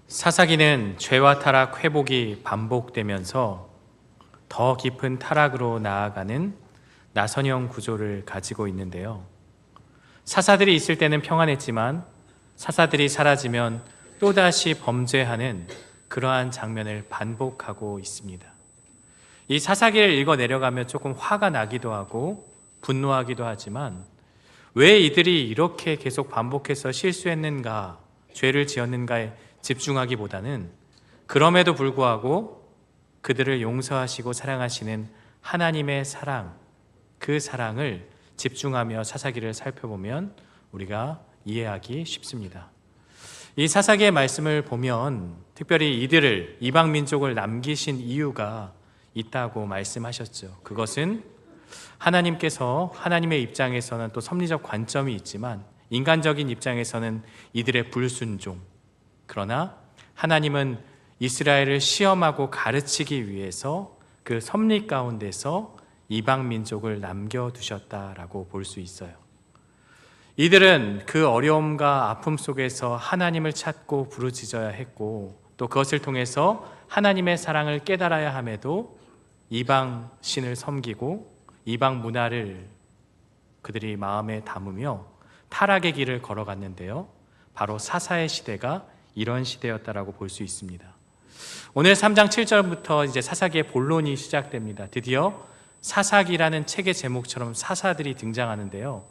사사기는 죄와 타락, 회복이 반복되면서 더 깊은 타락으로 나아가는 나선형 구조를 가지고 있는데요. 사사들이 있을 때는 평안했지만 사사들이 사라지면 또다시 범죄하는 그러한 장면을 반복하고 있습니다. 이 사사기를 읽어 내려가며 조금 화가 나기도 하고 분노하기도 하지만 왜 이들이 이렇게 계속 반복해서 실수했는가, 죄를 지었는가에 집중하기보다는 그럼에도 불구하고 그들을 용서하시고 사랑하시는 하나님의 사랑, 그 사랑을 집중하며 사사기를 살펴보면 우리가 이해하기 쉽습니다. 이 사사기의 말씀을 보면 특별히 이들을, 이방 민족을 남기신 이유가 있다고 말씀하셨죠. 그것은 하나님께서 하나님의 입장에서는 또 섭리적 관점이 있지만 인간적인 입장에서는 이들의 불순종, 그러나 하나님은 이스라엘을 시험하고 가르치기 위해서 그 섭리 가운데서 이방 민족을 남겨두셨다라고 볼 수 있어요. 이들은 그 어려움과 아픔 속에서 하나님을 찾고 부르짖어야 했고 또 그것을 통해서 하나님의 사랑을 깨달아야 함에도 이방 신을 섬기고 이방 문화를 그들이 마음에 담으며 타락의 길을 걸어갔는데요. 바로 사사의 시대가 이런 시대였다라고 볼 수 있습니다. 오늘 3장 7절부터 이제 사사기의 본론이 시작됩니다. 드디어 사사기라는 책의 제목처럼 사사들이 등장하는데요.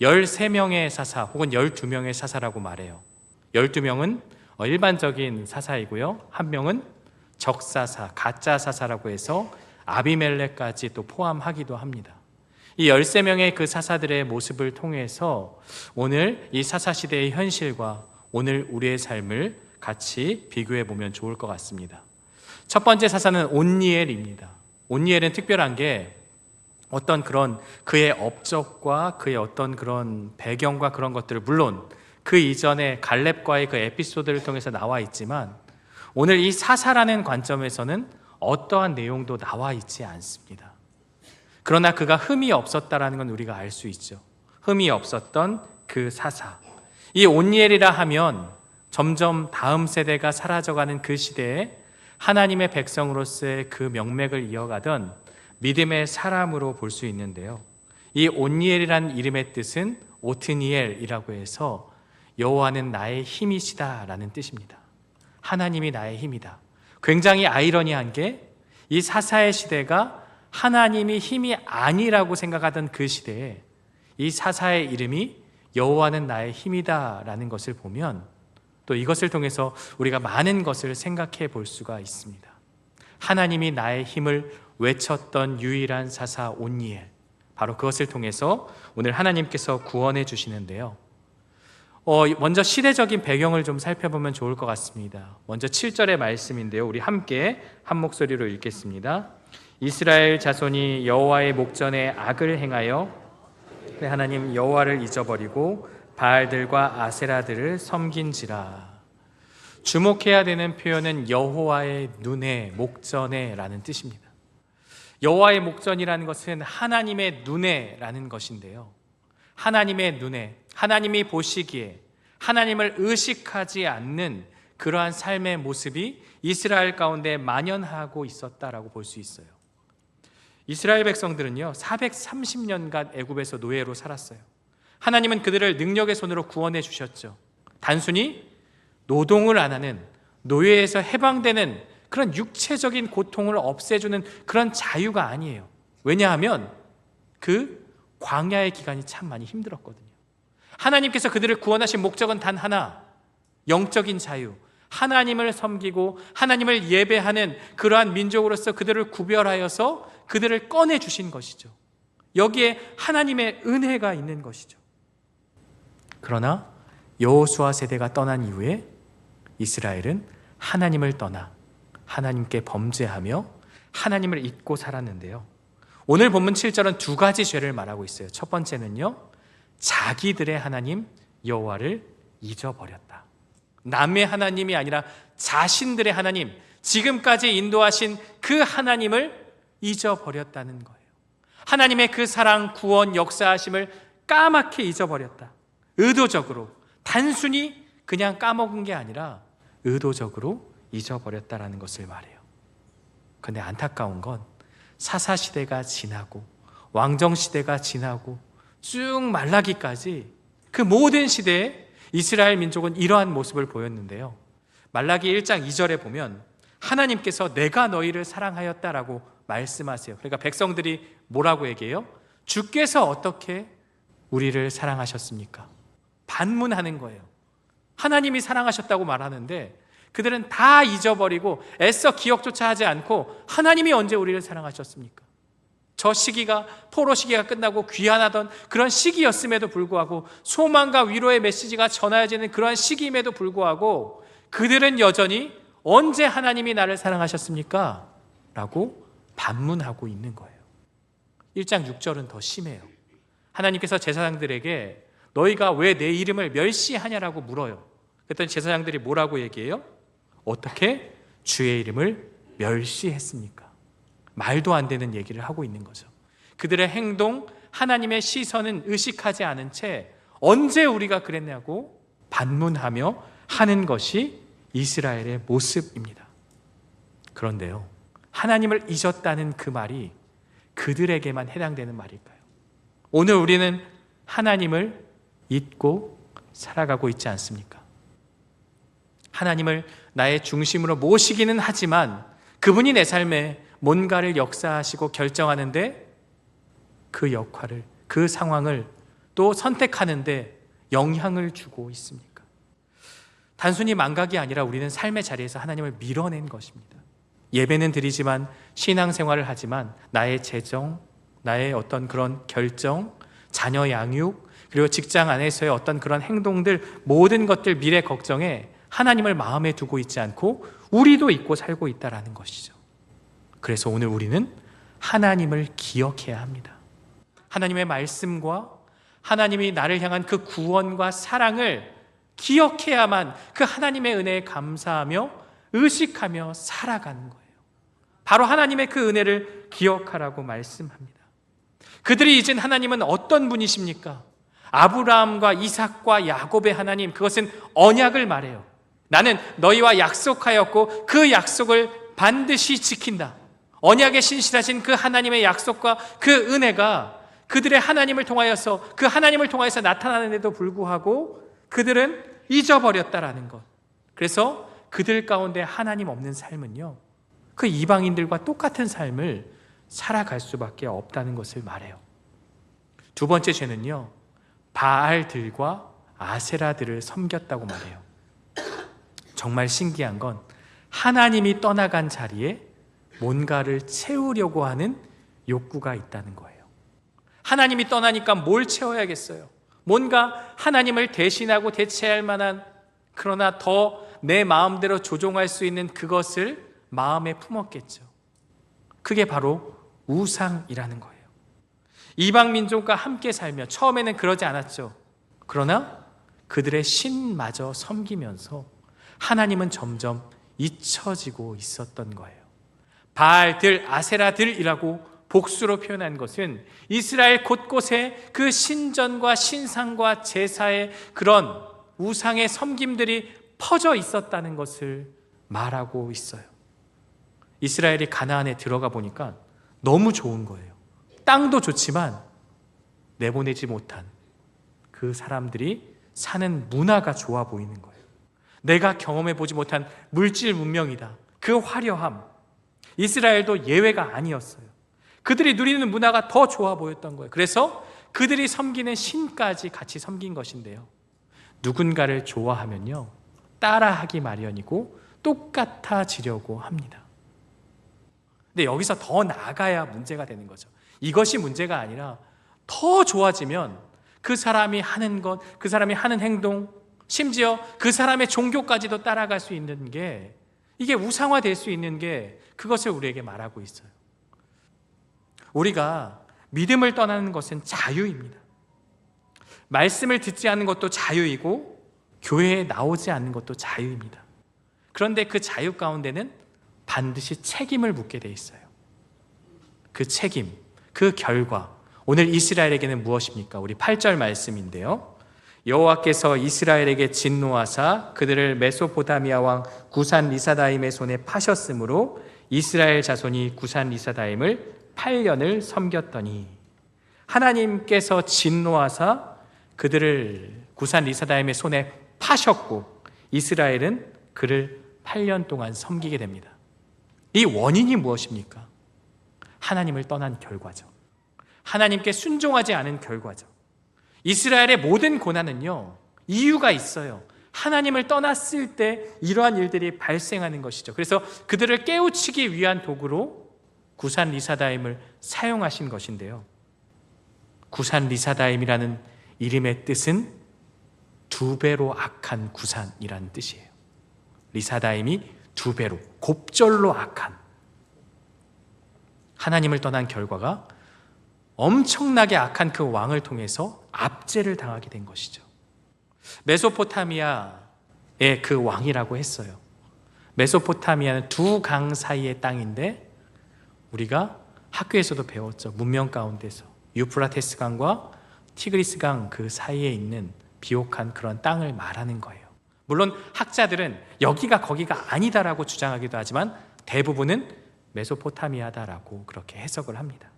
13명의 사사 혹은 12명의 사사라고 말해요. 12명은 일반적인 사사이고요. 한 명은 적사사, 가짜 사사라고 해서 아비멜렉까지 또 포함하기도 합니다. 이 13명의 그 사사들의 모습을 통해서 오늘 이 사사시대의 현실과 오늘 우리의 삶을 같이 비교해 보면 좋을 것 같습니다. 첫 번째 사사는 온니엘입니다. 온니엘은 특별한 게 어떤 그런 그의 업적과 그의 어떤 그런 배경과 그런 것들을 물론 그 이전에 갈렙과의 그 에피소드를 통해서 나와 있지만 오늘 이 사사라는 관점에서는 어떠한 내용도 나와 있지 않습니다. 그러나 그가 흠이 없었다라는 건 우리가 알 수 있죠. 흠이 없었던 그 사사. 이 온니엘이라 하면 점점 다음 세대가 사라져가는 그 시대에 하나님의 백성으로서의 그 명맥을 이어가던 믿음의 사람으로 볼 수 있는데요. 이 온니엘이라는 이름의 뜻은 오트니엘이라고 해서 여호와는 나의 힘이시다라는 뜻입니다. 하나님이 나의 힘이다. 굉장히 아이러니한 게 이 사사의 시대가 하나님이 힘이 아니라고 생각하던 그 시대에 이 사사의 이름이 여호와는 나의 힘이다라는 것을 보면 또 이것을 통해서 우리가 많은 것을 생각해 볼 수가 있습니다. 하나님이 나의 힘을 외쳤던 유일한 사사 온니엘, 바로 그것을 통해서 오늘 하나님께서 구원해 주시는데요. 먼저 시대적인 배경을 좀 살펴보면 좋을 것 같습니다. 먼저 7절의 말씀인데요. 우리 함께 한 목소리로 읽겠습니다. 이스라엘 자손이 여호와의 목전에 악을 행하여 하나님 여호와를 잊어버리고 바알들과 아세라들을 섬긴지라. 주목해야 되는 표현은 여호와의 눈에, 목전에 라는 뜻입니다. 여호와의 목전이라는 것은 하나님의 눈에 라는 것인데요. 하나님의 눈에, 하나님이 보시기에 하나님을 의식하지 않는 그러한 삶의 모습이 이스라엘 가운데 만연하고 있었다라고 볼 수 있어요. 이스라엘 백성들은요 430년간 애굽에서 노예로 살았어요. 하나님은 그들을 능력의 손으로 구원해 주셨죠. 단순히 노동을 안 하는, 노예에서 해방되는 그런 육체적인 고통을 없애주는 그런 자유가 아니에요. 왜냐하면 그 광야의 기간이 참 많이 힘들었거든요. 하나님께서 그들을 구원하신 목적은 단 하나, 영적인 자유, 하나님을 섬기고 하나님을 예배하는 그러한 민족으로서 그들을 구별하여서 그들을 꺼내주신 것이죠. 여기에 하나님의 은혜가 있는 것이죠. 그러나 여호수아 세대가 떠난 이후에 이스라엘은 하나님을 떠나 하나님께 범죄하며 하나님을 잊고 살았는데요. 오늘 본문 7절은 두 가지 죄를 말하고 있어요. 첫 번째는요, 자기들의 하나님 여호와를 잊어버렸다. 남의 하나님이 아니라 자신들의 하나님, 지금까지 인도하신 그 하나님을 잊어버렸다는 거예요. 하나님의 그 사랑, 구원, 역사하심을 까맣게 잊어버렸다. 의도적으로, 단순히 그냥 까먹은 게 아니라 의도적으로 잊어버렸다라는 것을 말해요. 그런데 안타까운 건 사사시대가 지나고 왕정시대가 지나고 쭉 말라기까지 그 모든 시대에 이스라엘 민족은 이러한 모습을 보였는데요. 말라기 1장 2절에 보면 하나님께서 내가 너희를 사랑하였다라고 말씀하세요. 그러니까 백성들이 뭐라고 얘기해요? 주께서 어떻게 우리를 사랑하셨습니까? 반문하는 거예요. 하나님이 사랑하셨다고 말하는데 그들은 다 잊어버리고 애써 기억조차 하지 않고 하나님이 언제 우리를 사랑하셨습니까? 저 시기가 포로 시기가 끝나고 귀환하던 그런 시기였음에도 불구하고 소망과 위로의 메시지가 전해지는 그러한 시기임에도 불구하고 그들은 여전히 언제 하나님이 나를 사랑하셨습니까? 라고 반문하고 있는 거예요. 1장 6절은 더 심해요. 하나님께서 제사장들에게 너희가 왜 내 이름을 멸시하냐라고 물어요. 그랬더니 제사장들이 뭐라고 얘기해요? 어떻게 주의 이름을 멸시했습니까? 말도 안 되는 얘기를 하고 있는 거죠. 그들의 행동, 하나님의 시선은 의식하지 않은 채 언제 우리가 그랬냐고 반문하며 하는 것이 이스라엘의 모습입니다. 그런데요, 하나님을 잊었다는 그 말이 그들에게만 해당되는 말일까요? 오늘 우리는 하나님을 잊고 살아가고 있지 않습니까? 하나님을 나의 중심으로 모시기는 하지만 그분이 내 삶에 뭔가를 역사하시고 결정하는데 그 역할을, 그 상황을 또 선택하는데 영향을 주고 있습니까? 단순히 망각이 아니라 우리는 삶의 자리에서 하나님을 밀어낸 것입니다. 예배는 드리지만 신앙생활을 하지만 나의 재정, 나의 어떤 그런 결정, 자녀 양육, 그리고 직장 안에서의 어떤 그런 행동들, 모든 것들 미래 걱정에 하나님을 마음에 두고 있지 않고 우리도 잊고 살고 있다는 것이죠. 그래서 오늘 우리는 하나님을 기억해야 합니다. 하나님의 말씀과 하나님이 나를 향한 그 구원과 사랑을 기억해야만 그 하나님의 은혜에 감사하며 의식하며 살아가는 거예요. 바로 하나님의 그 은혜를 기억하라고 말씀합니다. 그들이 잊은 하나님은 어떤 분이십니까? 아브라함과 이삭과 야곱의 하나님, 그것은 언약을 말해요. 나는 너희와 약속하였고 그 약속을 반드시 지킨다. 언약에 신실하신 그 하나님의 약속과 그 은혜가 그들의 하나님을 통하여서 그 하나님을 통하여서 나타나는데도 불구하고 그들은 잊어버렸다라는 것. 그래서 그들 가운데 하나님 없는 삶은요, 그 이방인들과 똑같은 삶을 살아갈 수밖에 없다는 것을 말해요. 두 번째 죄는요, 바알들과 아세라들을 섬겼다고 말해요. 정말 신기한 건 하나님이 떠나간 자리에 뭔가를 채우려고 하는 욕구가 있다는 거예요. 하나님이 떠나니까 뭘 채워야겠어요? 뭔가 하나님을 대신하고 대체할 만한, 그러나 더 내 마음대로 조종할 수 있는 그것을 마음에 품었겠죠. 그게 바로 우상이라는 거예요. 이방 민족과 함께 살며 처음에는 그러지 않았죠. 그러나 그들의 신마저 섬기면서 하나님은 점점 잊혀지고 있었던 거예요. 바알들, 아세라들이라고 복수로 표현한 것은 이스라엘 곳곳에 그 신전과 신상과 제사의 그런 우상의 섬김들이 퍼져 있었다는 것을 말하고 있어요. 이스라엘이 가나안에 들어가 보니까 너무 좋은 거예요. 땅도 좋지만 내보내지 못한 그 사람들이 사는 문화가 좋아 보이는 거예요. 내가 경험해 보지 못한 물질 문명이다. 그 화려함. 이스라엘도 예외가 아니었어요. 그들이 누리는 문화가 더 좋아 보였던 거예요. 그래서 그들이 섬기는 신까지 같이 섬긴 것인데요. 누군가를 좋아하면요, 따라하기 마련이고 똑같아지려고 합니다. 근데 여기서 더 나아가야 문제가 되는 거죠. 이것이 문제가 아니라 더 좋아지면 그 사람이 하는 것, 그 사람이 하는 행동, 심지어 그 사람의 종교까지도 따라갈 수 있는 게, 이게 우상화될 수 있는 게 그것을 우리에게 말하고 있어요. 우리가 믿음을 떠나는 것은 자유입니다. 말씀을 듣지 않는 것도 자유이고 교회에 나오지 않는 것도 자유입니다. 그런데 그 자유 가운데는 반드시 책임을 묻게 돼 있어요. 그 책임, 그 결과, 오늘 이스라엘에게는 무엇입니까? 우리 8절 말씀인데요, 여호와께서 이스라엘에게 진노하사 그들을 메소포타미아 왕 구산 리사다임의 손에 파셨으므로 이스라엘 자손이 구산 리사다임을 8년을 섬겼더니, 하나님께서 진노하사 그들을 구산 리사다임의 손에 파셨고 이스라엘은 그를 8년 동안 섬기게 됩니다. 이 원인이 무엇입니까? 하나님을 떠난 결과죠. 하나님께 순종하지 않은 결과죠. 이스라엘의 모든 고난은요, 이유가 있어요. 하나님을 떠났을 때 이러한 일들이 발생하는 것이죠. 그래서 그들을 깨우치기 위한 도구로 구산 리사다임을 사용하신 것인데요. 구산 리사다임이라는 이름의 뜻은 두 배로 악한 구산이라는 뜻이에요. 리사다임이 두 배로, 곱절로 악한. 하나님을 떠난 결과가 엄청나게 악한 그 왕을 통해서 압제를 당하게 된 것이죠. 메소포타미아의 그 왕이라고 했어요. 메소포타미아는 두 강 사이의 땅인데, 우리가 학교에서도 배웠죠. 문명 가운데서 유프라테스 강과 티그리스 강 그 사이에 있는 비옥한 그런 땅을 말하는 거예요. 물론 학자들은 여기가 거기가 아니다라고 주장하기도 하지만 대부분은 메소포타미아다라고 그렇게 해석을 합니다.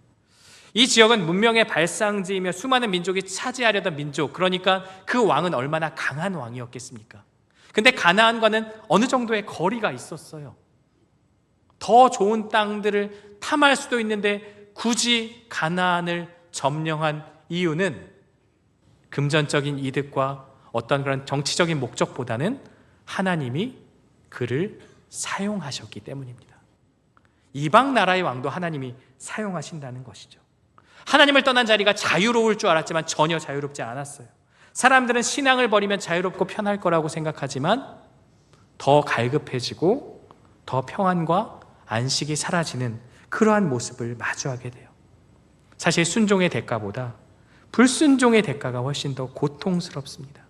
이 지역은 문명의 발상지이며 수많은 민족이 차지하려던 민족, 그러니까 그 왕은 얼마나 강한 왕이었겠습니까? 근데 가나안과는 어느 정도의 거리가 있었어요. 더 좋은 땅들을 탐할 수도 있는데 굳이 가나안을 점령한 이유는 금전적인 이득과 어떤 그런 정치적인 목적보다는 하나님이 그를 사용하셨기 때문입니다. 이방 나라의 왕도 하나님이 사용하신다는 것이죠. 하나님을 떠난 자리가 자유로울 줄 알았지만 전혀 자유롭지 않았어요. 사람들은 신앙을 버리면 자유롭고 편할 거라고 생각하지만 더 갈급해지고 더 평안과 안식이 사라지는 그러한 모습을 마주하게 돼요. 사실 순종의 대가보다 불순종의 대가가 훨씬 더 고통스럽습니다.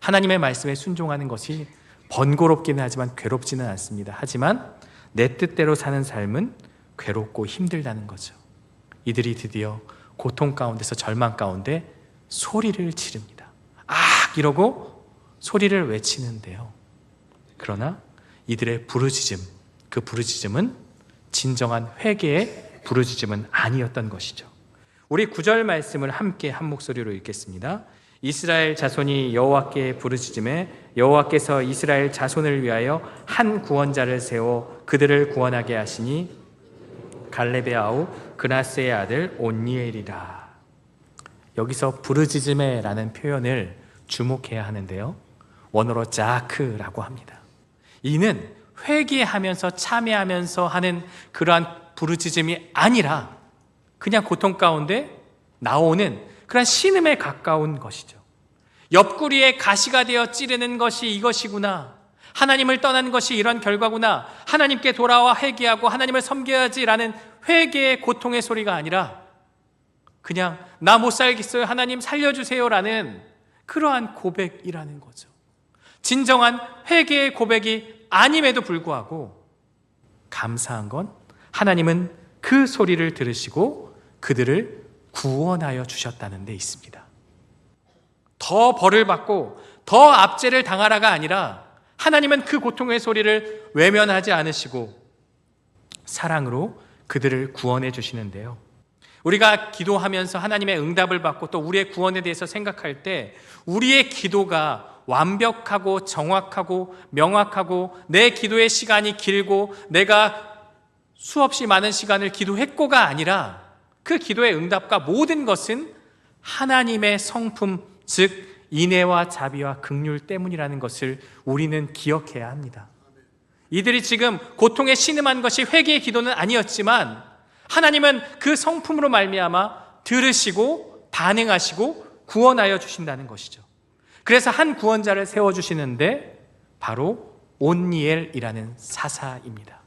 하나님의 말씀에 순종하는 것이 번거롭기는 하지만 괴롭지는 않습니다. 하지만 내 뜻대로 사는 삶은 괴롭고 힘들다는 거죠. 이들이 드디어 고통 가운데서 절망 가운데 소리를 지릅니다. 아! 이러고 소리를 외치는데요. 그러나 이들의 부르짖음, 그 부르짖음은 진정한 회개의 부르짖음은 아니었던 것이죠. 우리 9절 말씀을 함께 한 목소리로 읽겠습니다. 이스라엘 자손이 여호와께 부르짖음에 여호와께서 이스라엘 자손을 위하여 한 구원자를 세워 그들을 구원하게 하시니 갈렙의 아우 그나스의 아들 온니엘이라. 여기서 부르짖음에라는 표현을 주목해야 하는데요. 원어로 자크라고 합니다. 이는 회개하면서 참회하면서 하는 그러한 부르짖음이 아니라 그냥 고통 가운데 나오는 그런 신음에 가까운 것이죠. 옆구리에 가시가 되어 찌르는 것이 이것이구나. 하나님을 떠난 것이 이런 결과구나. 하나님께 돌아와 회개하고 하나님을 섬겨야지라는 회개의 고통의 소리가 아니라 그냥 나 못 살겠어요. 하나님 살려주세요라는 그러한 고백이라는 거죠. 진정한 회개의 고백이 아님에도 불구하고 감사한 건 하나님은 그 소리를 들으시고 그들을 구원하여 주셨다는 데 있습니다. 더 벌을 받고 더 압제를 당하라가 아니라 하나님은 그 고통의 소리를 외면하지 않으시고 사랑으로 그들을 구원해 주시는데요. 우리가 기도하면서 하나님의 응답을 받고 또 우리의 구원에 대해서 생각할 때 우리의 기도가 완벽하고 정확하고 명확하고 내 기도의 시간이 길고 내가 수없이 많은 시간을 기도했고가 아니라 그 기도의 응답과 모든 것은 하나님의 성품, 즉 인애와 자비와 긍휼 때문이라는 것을 우리는 기억해야 합니다. 이들이 지금 고통에 신음한 것이 회개의 기도는 아니었지만 하나님은 그 성품으로 말미암아 들으시고 반응하시고 구원하여 주신다는 것이죠. 그래서 한 구원자를 세워주시는데 바로 온니엘이라는 사사입니다.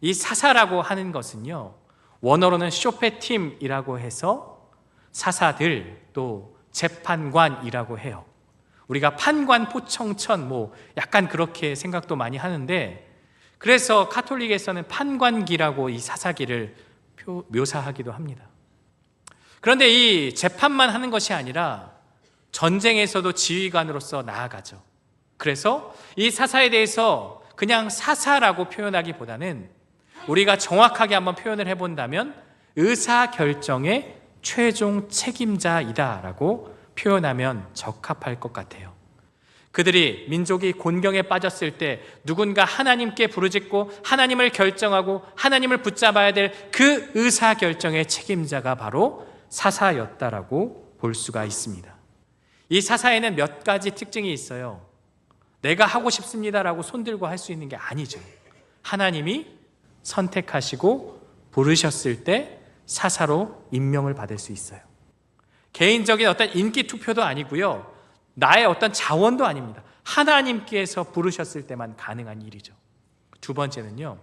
이 사사라고 하는 것은요, 원어로는 쇼페팀이라고 해서 사사들 또 재판관이라고 해요. 우리가 판관, 포청천 뭐 약간 그렇게 생각도 많이 하는데 그래서 가톨릭에서는 판관기라고 이 사사기를 묘사하기도 합니다. 그런데 이 재판만 하는 것이 아니라 전쟁에서도 지휘관으로서 나아가죠. 그래서 이 사사에 대해서 그냥 사사라고 표현하기보다는 우리가 정확하게 한번 표현을 해본다면 의사결정의 최종 책임자이다라고 표현하면 적합할 것 같아요. 그들이 민족이 곤경에 빠졌을 때 누군가 하나님께 부르짖고 하나님을 결정하고 하나님을 붙잡아야 될 그 의사결정의 책임자가 바로 사사였다라고 볼 수가 있습니다. 이 사사에는 몇 가지 특징이 있어요. 내가 하고 싶습니다라고 손들고 할 수 있는 게 아니죠. 하나님이 선택하시고 부르셨을 때 사사로 임명을 받을 수 있어요. 개인적인 어떤 인기 투표도 아니고요, 나의 어떤 자원도 아닙니다. 하나님께서 부르셨을 때만 가능한 일이죠. 두 번째는요,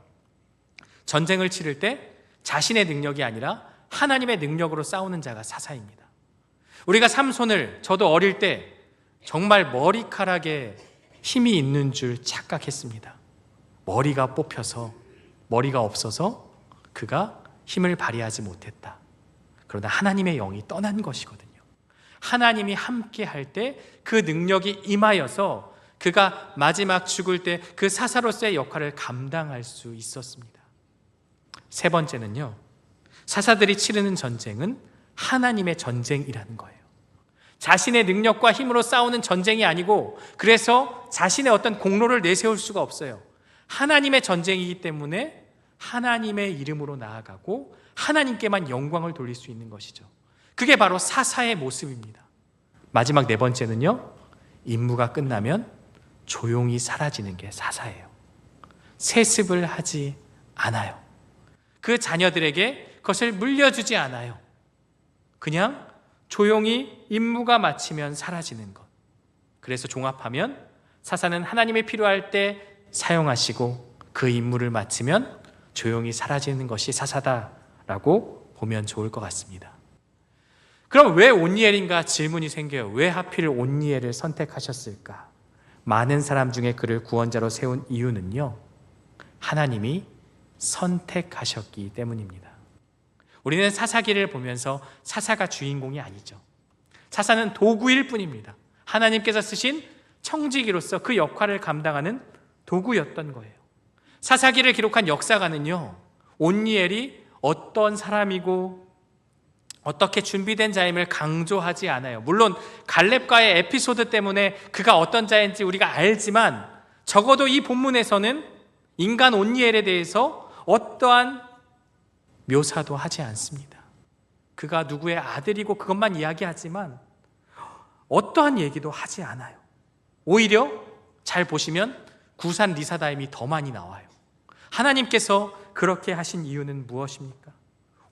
전쟁을 치를 때 자신의 능력이 아니라 하나님의 능력으로 싸우는 자가 사사입니다. 우리가 삼손을, 저도 어릴 때 정말 머리카락에 힘이 있는 줄 착각했습니다. 머리가 뽑혀서, 머리가 없어서 그가 힘을 발휘하지 못했다. 그러나 하나님의 영이 떠난 것이거든요. 하나님이 함께 할 때 그 능력이 임하여서 그가 마지막 죽을 때 그 사사로서의 역할을 감당할 수 있었습니다. 세 번째는요, 사사들이 치르는 전쟁은 하나님의 전쟁이라는 거예요. 자신의 능력과 힘으로 싸우는 전쟁이 아니고, 그래서 자신의 어떤 공로를 내세울 수가 없어요. 하나님의 전쟁이기 때문에 하나님의 이름으로 나아가고 하나님께만 영광을 돌릴 수 있는 것이죠. 그게 바로 사사의 모습입니다. 마지막 네 번째는요, 임무가 끝나면 조용히 사라지는 게 사사예요. 세습을 하지 않아요. 그 자녀들에게 그것을 물려주지 않아요. 그냥 조용히 임무가 마치면 사라지는 것. 그래서 종합하면 사사는 하나님이 필요할 때 사용하시고 그 임무를 마치면 조용히 사라지는 것이 사사다라고 보면 좋을 것 같습니다. 그럼 왜 온니엘인가 질문이 생겨요. 왜 하필 온니엘을 선택하셨을까? 많은 사람 중에 그를 구원자로 세운 이유는요, 하나님이 선택하셨기 때문입니다. 우리는 사사기를 보면서 사사가 주인공이 아니죠. 사사는 도구일 뿐입니다. 하나님께서 쓰신 청지기로서 그 역할을 감당하는 도구였던 거예요. 사사기를 기록한 역사가는요, 온니엘이 어떤 사람이고 어떻게 준비된 자임을 강조하지 않아요. 물론 갈렙과의 에피소드 때문에 그가 어떤 자인지 우리가 알지만, 적어도 이 본문에서는 인간 온니엘에 대해서 어떠한 묘사도 하지 않습니다. 그가 누구의 아들이고 그것만 이야기하지만 어떠한 얘기도 하지 않아요. 오히려 잘 보시면 구산 리사다임이 더 많이 나와요. 하나님께서 그렇게 하신 이유는 무엇입니까?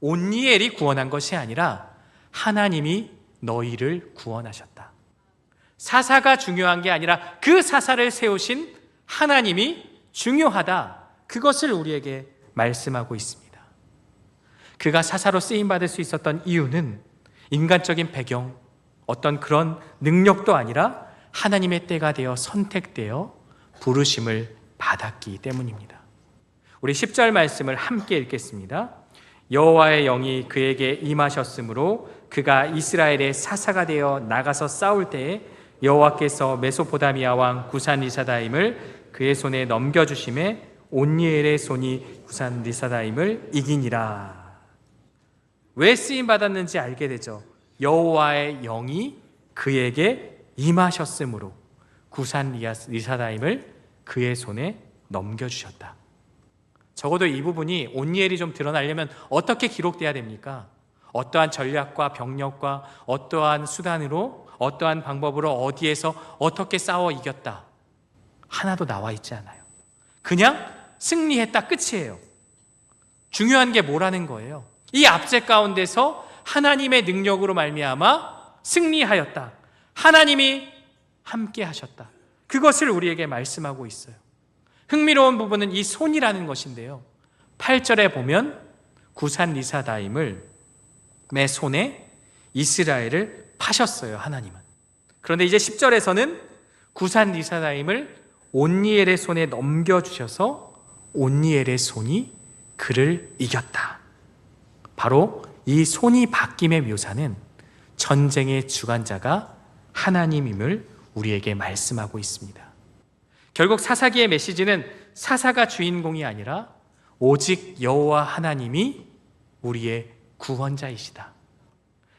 온니엘이 구원한 것이 아니라 하나님이 너희를 구원하셨다. 사사가 중요한 게 아니라 그 사사를 세우신 하나님이 중요하다. 그것을 우리에게 말씀하고 있습니다. 그가 사사로 쓰임받을 수 있었던 이유는 인간적인 배경, 어떤 그런 능력도 아니라 하나님의 때가 되어 선택되어 부르심을 받았기 때문입니다. 우리 10절 말씀을 함께 읽겠습니다. 여호와의 영이 그에게 임하셨으므로 그가 이스라엘의 사사가 되어 나가서 싸울 때에 여호와께서 메소포다미아 왕 구산 리사다임을 그의 손에 넘겨주심에 온니엘의 손이 구산 리사다임을 이기니라. 왜 쓰임받았는지 알게 되죠. 여호와의 영이 그에게 임하셨으므로 구산 리사다임을 그의 손에 넘겨주셨다. 적어도 이 부분이 온니엘이 좀 드러나려면 어떻게 기록돼야 됩니까? 어떠한 전략과 병력과 어떠한 수단으로, 어떠한 방법으로 어디에서 어떻게 싸워 이겼다, 하나도 나와 있지 않아요. 그냥 승리했다, 끝이에요. 중요한 게 뭐라는 거예요? 이 압제 가운데서 하나님의 능력으로 말미암아 승리하였다. 하나님이 함께 하셨다. 그것을 우리에게 말씀하고 있어요. 흥미로운 부분은 이 손이라는 것인데요, 8절에 보면 구산 리사다임을 내 손에 이스라엘을 파셨어요, 하나님은. 그런데 이제 10절에서는 구산 리사다임을 온니엘의 손에 넘겨주셔서 온니엘의 손이 그를 이겼다. 바로 이 손이 바뀜의 묘사는 전쟁의 주관자가 하나님임을 우리에게 말씀하고 있습니다. 결국 사사기의 메시지는 사사가 주인공이 아니라 오직 여호와 하나님이 우리의 구원자이시다.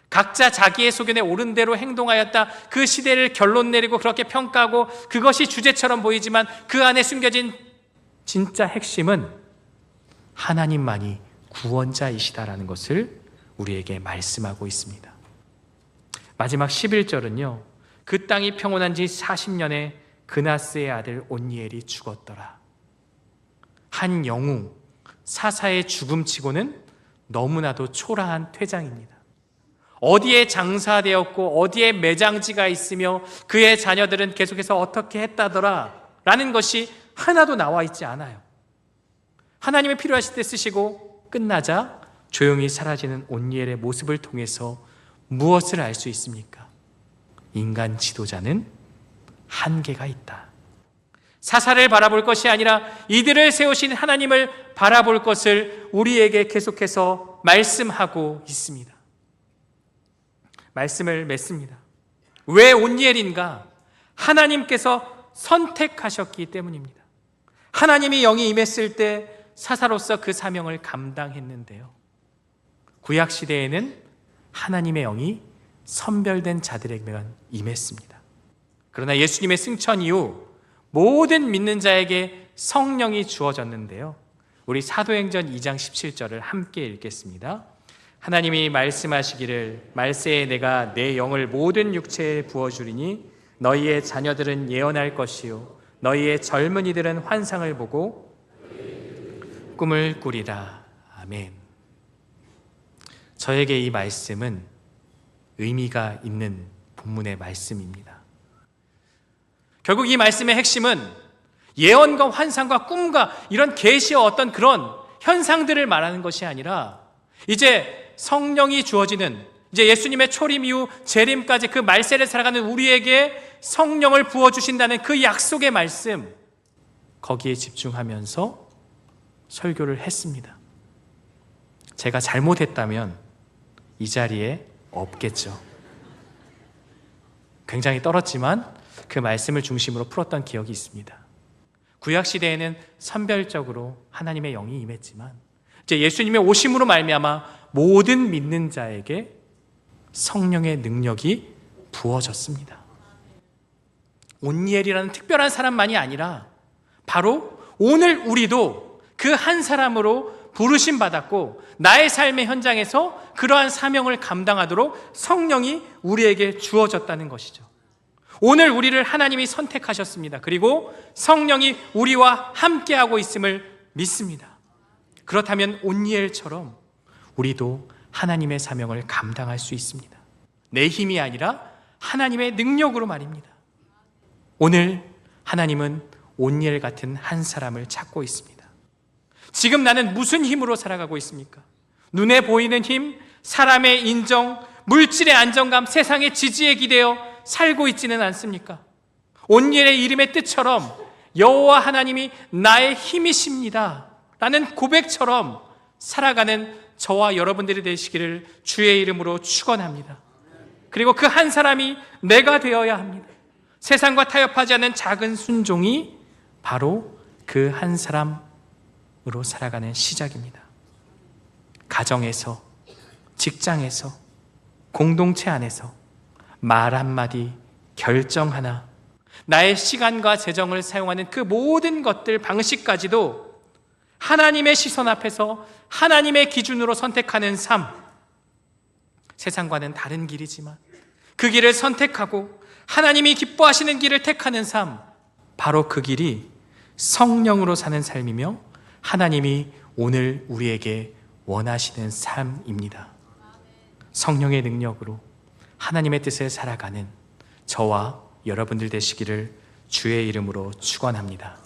각자 자기의 소견에 옳은 대로 행동하였다. 그 시대를 결론 내리고 그렇게 평가하고 그것이 주제처럼 보이지만 그 안에 숨겨진 진짜 핵심은 하나님만이 구원자이시다라는 것을 우리에게 말씀하고 있습니다. 마지막 11절은요. 그 땅이 평온한 지 40년에 그나스의 아들 온니엘이 죽었더라. 한 영웅 사사의 죽음치고는 너무나도 초라한 퇴장입니다. 어디에 장사되었고 어디에 매장지가 있으며 그의 자녀들은 계속해서 어떻게 했다더라 라는 것이 하나도 나와 있지 않아요. 하나님이 필요하실 때 쓰시고 끝나자 조용히 사라지는 온니엘의 모습을 통해서 무엇을 알 수 있습니까? 인간 지도자는 한계가 있다. 사사를 바라볼 것이 아니라 이들을 세우신 하나님을 바라볼 것을 우리에게 계속해서 말씀하고 있습니다. 말씀을 맺습니다. 왜 온니엘인가? 하나님께서 선택하셨기 때문입니다. 하나님이 영이 임했을 때 사사로서 그 사명을 감당했는데요. 구약시대에는 하나님의 영이 선별된 자들에게만 임했습니다. 그러나 예수님의 승천 이후 모든 믿는 자에게 성령이 주어졌는데요. 우리 사도행전 2장 17절을 함께 읽겠습니다. 하나님이 말씀하시기를 말세에 내가 내 영을 모든 육체에 부어주리니 너희의 자녀들은 예언할 것이요 너희의 젊은이들은 환상을 보고 꿈을 꾸리라. 아멘. 저에게 이 말씀은 의미가 있는 본문의 말씀입니다. 결국 이 말씀의 핵심은 예언과 환상과 꿈과 이런 계시와 어떤 그런 현상들을 말하는 것이 아니라 이제 성령이 주어지는 이제 예수님의 초림 이후 재림까지 그 말세를 살아가는 우리에게 성령을 부어주신다는 그 약속의 말씀, 거기에 집중하면서 설교를 했습니다. 제가 잘못했다면 이 자리에 없겠죠. 굉장히 떨었지만 그 말씀을 중심으로 풀었던 기억이 있습니다. 구약시대에는 선별적으로 하나님의 영이 임했지만 이제 예수님의 오심으로 말미암아 모든 믿는 자에게 성령의 능력이 부어졌습니다. 온니엘이라는 특별한 사람만이 아니라 바로 오늘 우리도 그 한 사람으로 부르심 받았고 나의 삶의 현장에서 그러한 사명을 감당하도록 성령이 우리에게 주어졌다는 것이죠. 오늘 우리를 하나님이 선택하셨습니다. 그리고 성령이 우리와 함께하고 있음을 믿습니다. 그렇다면 온니엘처럼 우리도 하나님의 사명을 감당할 수 있습니다. 내 힘이 아니라 하나님의 능력으로 말입니다. 오늘 하나님은 온니엘 같은 한 사람을 찾고 있습니다. 지금 나는 무슨 힘으로 살아가고 있습니까? 눈에 보이는 힘, 사람의 인정, 물질의 안정감, 세상의 지지에 기대어 살고 있지는 않습니까? 온니엘의 이름의 뜻처럼 여호와 하나님이 나의 힘이십니다 라는 고백처럼 살아가는 저와 여러분들이 되시기를 주의 이름으로 축원합니다. 그리고 그 한 사람이 내가 되어야 합니다. 세상과 타협하지 않는 작은 순종이 바로 그 한 사람으로 살아가는 시작입니다. 가정에서, 직장에서, 공동체 안에서 말 한마디, 결정 하나, 나의 시간과 재정을 사용하는 그 모든 것들, 방식까지도 하나님의 시선 앞에서 하나님의 기준으로 선택하는 삶, 세상과는 다른 길이지만 그 길을 선택하고 하나님이 기뻐하시는 길을 택하는 삶, 바로 그 길이 성령으로 사는 삶이며 하나님이 오늘 우리에게 원하시는 삶입니다. 성령의 능력으로 하나님의 뜻을 살아가는 저와 여러분들 되시기를 주의 이름으로 축원합니다.